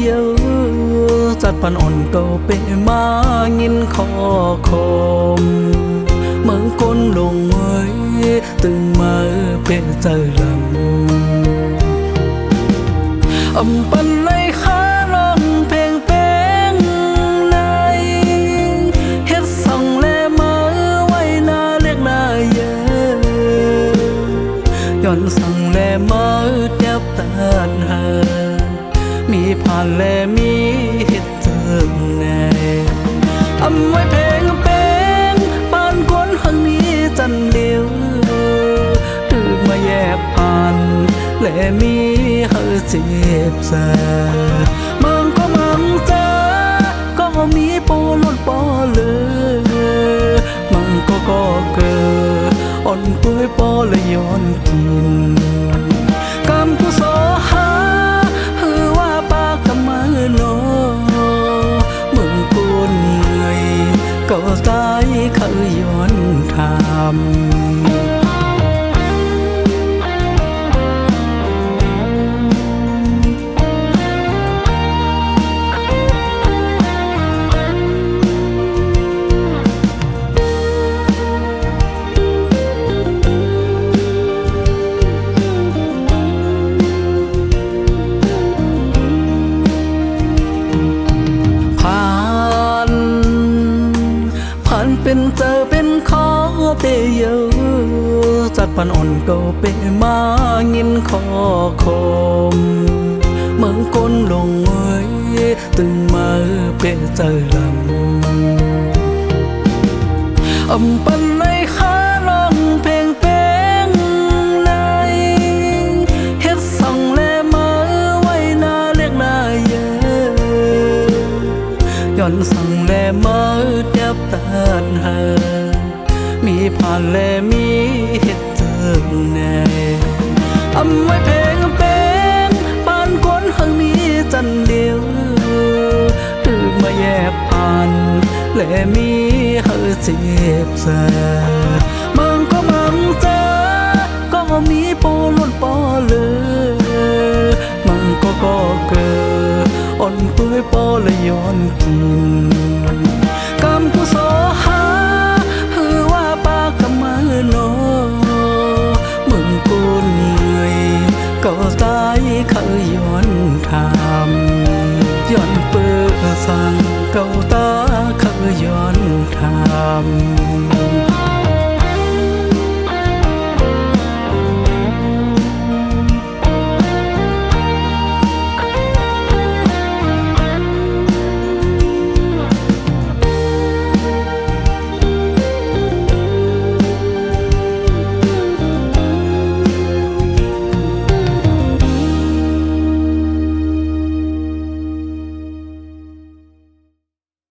yêu giặt pan on cầu bể má nhìn khó khom mừng côn lùng mới từng mơ bể trời lầm âm pan lấy khá lòng phèn phèn này hết sòng lệ mơ quay na liếc na giờย้อนสั่งแลมาแทบตานหามีผ่านแลมีเห็ดเติมแน่อำไว้เพลงเป็นปานคนหังนี้จันเดียวถึกมาแยกผ่านแลมีเฮาเจ็บซามังก็มังเจอก็มีโปลดปอเลยมังก็เกิดอ่อนป่วยปอเลยย้อนกินกำกุศลหาหือว่าปากกำมือโนมึงกุนเงยก็ตายเขาย้อนทำเป็นเจอเป็นขอเปเยอจัดปันอ่อนเก่าเปมางินขอคมเมืองก้นลงเอ้ยตึงมาเปเจอลำปันในขาลองเพลงเป็นในเฮ็ดส่องแลมาไว้นาเรียกนาเยอะย้อนสั่งแลมาแทบตานหามีผ่านแลมีเห็ดเติมแน่อำไว้เพลงเป็นปานคนหังนี้จันเดียวถึกมาแยกผ่านแลมีเฮาเจ็บซามังก็มังเจอก็มีโปลดปอเลยมังก็เกิดอ่อนเปื่อยปอเลยย้อนกินกำกุศลหาหือว่าปากกำมือโนมึงกุนเงยก็ตายเขาย้อนทำย้อนเปื่อสั่งเก่าตาเขาย้อนทำ